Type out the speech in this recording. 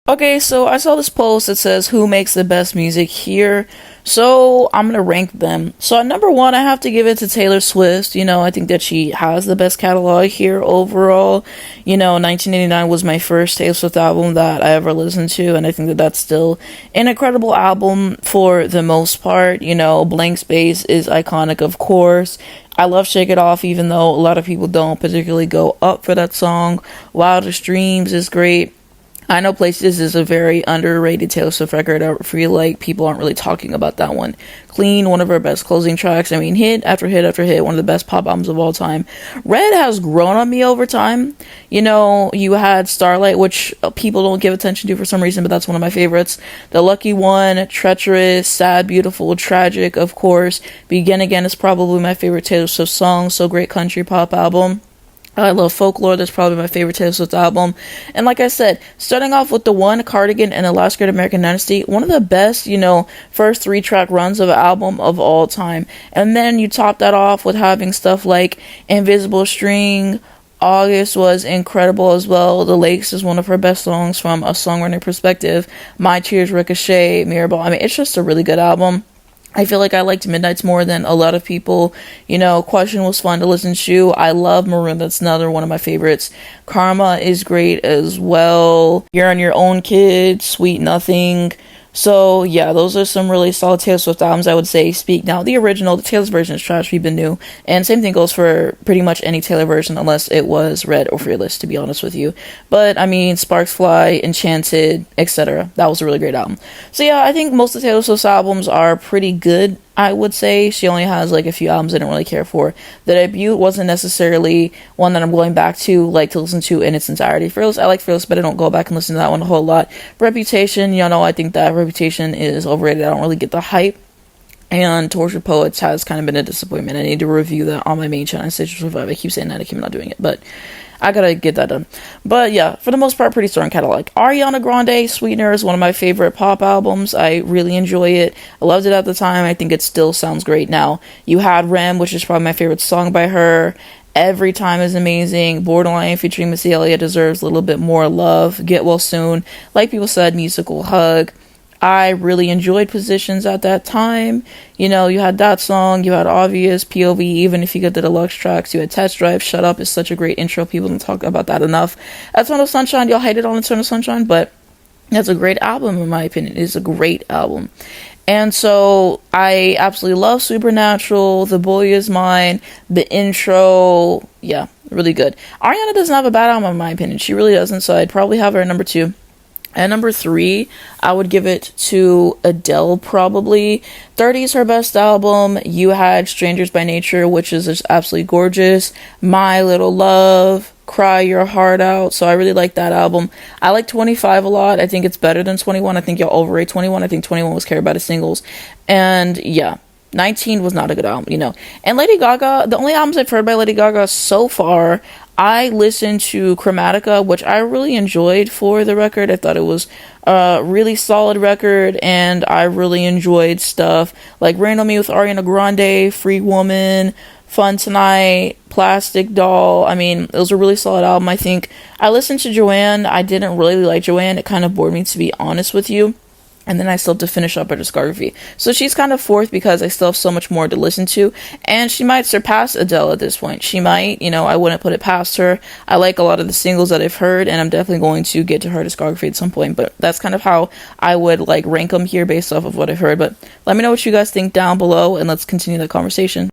Okay, so I saw this post that says who makes the best music here. So I'm gonna rank them. So at number one, I have to give it to Taylor Swift. I think that she has the best catalog here overall. 1989 was my first Taylor Swift album that I ever listened to, and I think that that's still an incredible album for the most part. Blank Space is iconic, of course. I love Shake It Off, even though a lot of people don't particularly go up for that song. Wildest Dreams is great. I Know Places is a very underrated Taylor Swift record. I feel like people aren't really talking about that one. Clean, one of her best closing tracks. I mean, hit after hit after hit, one of the best pop albums of all time. Red has grown on me over time. You had Starlight, which people don't give attention to for some reason, but that's one of my favorites. The Lucky One, Treacherous, Sad, Beautiful, Tragic, of course. Begin Again is probably my favorite Taylor Swift song. So great country pop album. I love Folklore. That's probably my favorite Taylor Swift album. And like I said, starting off with The One, Cardigan, and The Last Great American Dynasty, one of the best, first 3-track runs of an album of all time. And then you top that off with having stuff like Invisible String. August was incredible as well. The Lakes is one of her best songs from a songwriting perspective. My Tears, Ricochet, Mirrorball. I mean, it's just a really good album. I feel like I liked Midnights more than a lot of people. Question was fun to listen to. I love Maroon. That's another one of my favorites. Karma is great as well. You're on Your Own, Kid. Sweet Nothing. So, yeah, those are some really solid Taylor Swift albums, I would say. Speak Now. The original, the Taylor's version is trash. We've been new. And same thing goes for pretty much any Taylor version, unless it was Red or Fearless, to be honest with you. But, I mean, Sparks Fly, Enchanted, etc. That was a really great album. So, yeah, I think most of Taylor Swift's albums are pretty good, I would say. She only has, a few albums I don't really care for. The debut wasn't necessarily one that I'm going back to listen to in its entirety. Fearless, I like Fearless, but I don't go back and listen to that one a whole lot. Reputation, I think that Reputation is overrated. I don't really get the hype. And Tortured Poets has kind of been a disappointment. I need to review that on my main channel, Stage Survive. I keep saying that, I keep not doing it, but I gotta get that done. But yeah, for the most part, pretty strong catalog. Ariana Grande, Sweetener is one of my favorite pop albums. I really enjoy it. I loved it at the time. I think it still sounds great now. You had Rem, which is probably my favorite song by her. Every Time is amazing. Borderline featuring Missy Elliott deserves a little bit more love. Get Well Soon. Like people said, Musical Hug. I really enjoyed Positions at that time. You had that song, you had Obvious, POV, even if you get the deluxe tracks, you had Test Drive, Shut Up is such a great intro, people don't talk about that enough. Eternal Sunshine, y'all hated on Eternal Sunshine, but that's a great album in my opinion. It is a great album. And so, I absolutely love Supernatural, The Boy Is Mine, the intro, yeah, really good. Ariana doesn't have a bad album in my opinion, she really doesn't, so I'd probably have her at number 2. At number 3, I would give it to Adele, probably. 30 is her best album. You had Strangers by Nature, which is just absolutely gorgeous. My Little Love, Cry Your Heart Out. So I really like that album. I like 25 a lot. I think it's better than 21. I think y'all overrate 21. I think 21 was carried by the singles. And yeah, 19 was not a good album, And Lady Gaga, the only albums I've heard by Lady Gaga so far, I listened to Chromatica, which I really enjoyed for the record. I thought it was a really solid record, and I really enjoyed stuff like Rain on Me with Ariana Grande, Free Woman, Fun Tonight, Plastic Doll. I mean, it was a really solid album, I think. I listened to Joanne. I didn't really like Joanne. It kind of bored me, to be honest with you. And then I still have to finish up her discography. So she's kind of fourth because I still have so much more to listen to. And she might surpass Adele at this point. She might, I wouldn't put it past her. I like a lot of the singles that I've heard, and I'm definitely going to get to her discography at some point. But that's kind of how I would rank them here based off of what I've heard. But let me know what you guys think down below, and let's continue the conversation.